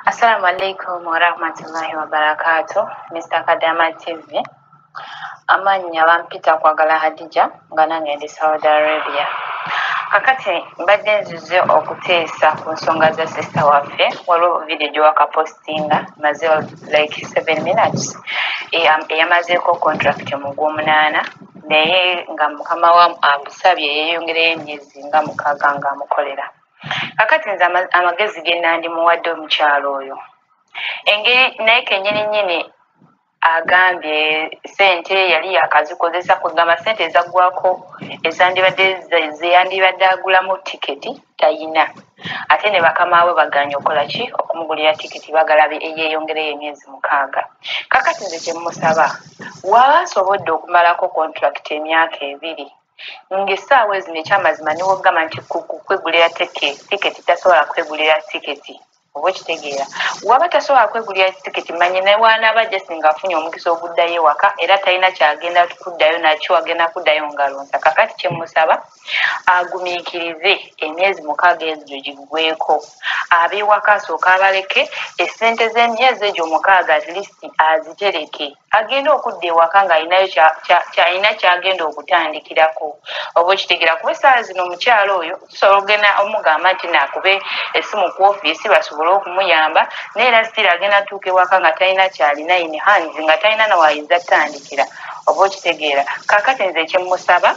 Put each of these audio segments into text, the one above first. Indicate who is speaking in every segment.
Speaker 1: Assalamu alaikum warahmatullahi wabarakatuh. Mr. Kadama TV. Amanya bampita kwagala Hadija nga nange ndi Saudi Arabia. Kakati mbadde nzize okuteesa ku nsonga za sister waffe waliwo video gyewakapostinga maze like 7 minutes eyamazeeko contract mu Gw'omunaana naye nga mukama wa amusabye yeeyongereyo emyezi nga 6 nga amukolera. Kakati nze amagezi ge nandimuwadde omukyalo oyo engeri naye kennyini agambye sente yali yakazikozesa kugamba sente ezaggwako zeyandibadde agulamu tiketi tayina ate ne bakama we baganya okola ki okumugulira tiketi bagala eyeeyongereyo emyezi 6. Kakati nze kyemusaba waba nsobodde okumalako contract emyaka 2 ng'essaawa ezino ekyamazima niwe ogamba nti kwegulira tiketi tasobola kwegulira tiketi oba okitegeera waba tasobola kwegulira tiketi manye newaanaaba singa afunye omukisa oguddayo ewaka era talina kyagenda kuddayo nakyo agenda kuddayo ngalonsa. Kakati kyemusaba agumiikirize emyezi 6 ezo giggweeko ab'ewaka asooka abaleke essente z'emyezi egyo 6 at least azitereke agenda okudda ewaka ng'alinayo kyalina kyagenda okutandikirako oba okitegeera kuba essaawa zino omukyalo oyo tusobola ogenda omugamba nti naakube essimu ku ofiisi basobole okumuyamba naye era sitira agenda atuuka ewaka nga talina kyalina in hands nga talina nawaayinza ttandikira oba okitegeera. Kaakati nze ekyemusaba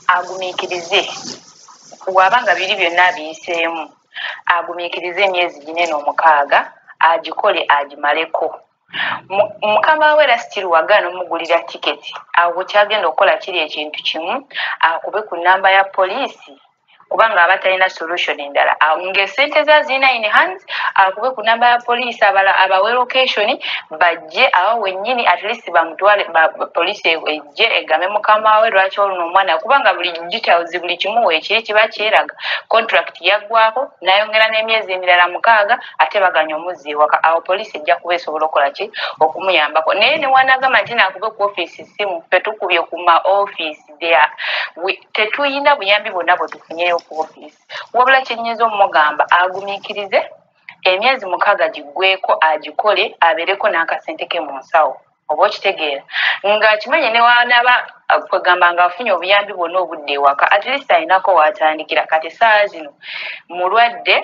Speaker 1: agumiikirize waba nga biri byonna abiyiseemu agumiikirize emyezi 4 agikole agimaleko. Mukama we era sitiri wagaana omugulira tiketi awo kyagenda okukola kiri ekintu kimu akube ku nnamba ya poliisi kubanga aba talina solution endala ng'essente zazirina in hands akube ku nnamba ya poliisi abawe location bajje awo wennyini at least bamutwale poliisi ejje egambe mukama we lwaki oluno omwana kubanga buli details buli kimu weekiri kiba kyeraga contract yaggwako nayongera n'emyezi emirala 6 ate baganya omuzzi ewaka awo poliisi ejja kuba esobola okukola ki okumuyambako naye newanagamba nti naakube ku ofiisi simu fetukubye ku ma ofiisi there tetuyina buyambi bwonna bwe tufunyeyo ku ofiisi wabula kyenyinza omugamba agumiikirize emyezi 6 giggweeko agikole abeereko n'akasente ke mu nsawo oba okitegeera ng'akimanye newaanaba kwegamba ng'afunye obuyambi bwonna obudde ewaka at least alinako waatandikira kati essaawa zino mulwadde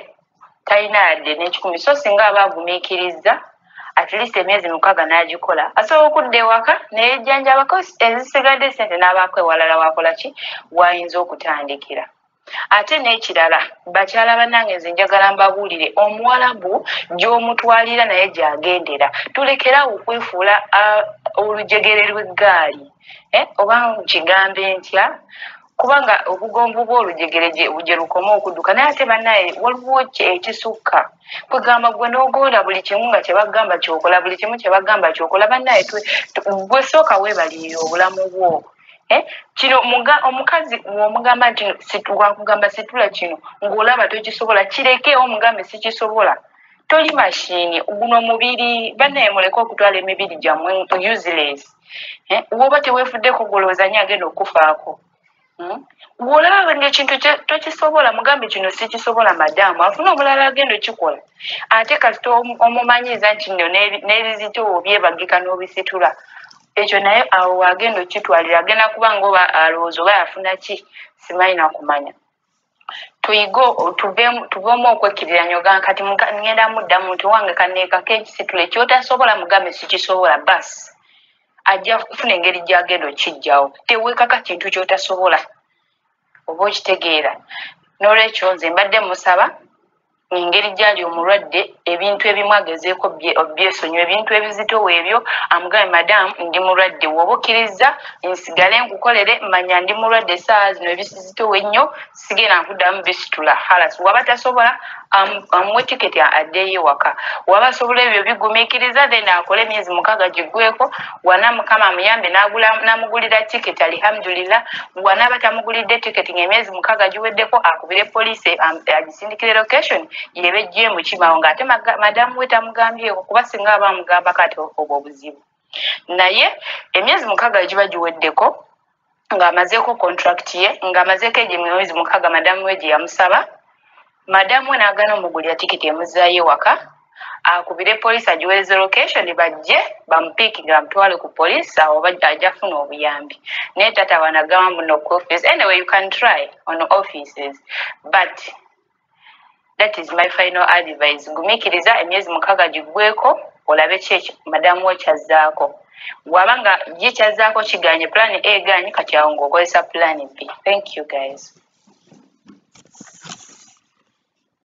Speaker 1: talina yadde n'ekikumi so singa aba agumiikiriza at least emyezi 6 n'agikola asobola okudda ewaka neyejjanjabako ezisigadde sente n'abaako ewalala wakola ki waayinza okutandikira. Ate n'ekirala bakyala bannange nze njagala mbabuulire omuwalabu gy'omutwalira naye gy'agendera tulekerawo okwefuula olujegere lw'eggaali oba kigambe ntya kubanga obugomvu bw'olujegere gye lukoma okudduka naye ate bannaye waliwo ekisukka kwegamba gwe n'ogonda buli kimu nga kyebagamba kyokola buli kimu kyebagamba kyokola bannaye gwe sooka weebalirira obulamu bwo. Kino omukazi omugamba nti wakugamba situla kino ng'olaba tokisobola kireke omugambe sikisobola toli mashini guno omubiri bannaye muleke okutwala emibiri gyammwe useless woba teweefuddeko golowooza nnyo agenda okufaako bw'olaba ng'ekintu tokisobola mugambe kino sikisobola madaamu afuna omulala agenda okikola ate kasita omumanyiiza nti nno n'ebizito byebagika n'obisitula ekyo naye awo wagenda okitwalira agenda kuba ngaoba alowooza oba yafuna ki simanyi nakumanya. Tuveemu okwekkiriranyo ogamba kati ngenda muddamu nti wange kaneekako ekisitula ekyotasobola mugambe sikisobola basi ajja kufuna engeri gy'agenda okijjawo teweekaka kintu kyotasobola oba okitegeera. N'olwekyo nze mbadde musaba engeri gy'ali omulwadde ebintu ebimu agezeeko byesonyiwa ebintu ebizitowo ebyo amugambe madaamu ndi mulwadde woba okkiriza nsigale nkukolere manya ndi mulwadde essaawa zino ebisizitowo ennyo sigenda nkuddamu bisitula halas waba tasobola amuwe tiketi addeyo ewaka waba asobola ebyo bigumiikiriza then akole emyezi 6 giggweeko wana mukama amuyambe n'amugulira tiketi alhamdulillah wanaaba tamugulidde tiketi ng'emyezi 6 giweddeko akubire poliisi agisindikire location yebe ejje mu kimawo ng'ate madamu we tamugambyeko kuba singa aba amugamba kati obwo obuzibu naye emyezi 6 giba giweddeko ng'amazeeko contract ye ng'amazeeko egyo emyezi 6 madamu we gye yamusaba madamu we n'agaana omugulira tiketi emuzaayo ewaka akubire police ajiweze location bajje bampikinga bamutwale ku police awo ajja funa obuyambi naye tata wanagamba muno ku office anyway you can try on offices but that is my final advice gumikiriza emyezi 6 gigweko olabe kyeki madamu wekyazaako wabanga gikyazaako kiganye plan A ganye kati awo ng'okozesa plan B. Thank you guys.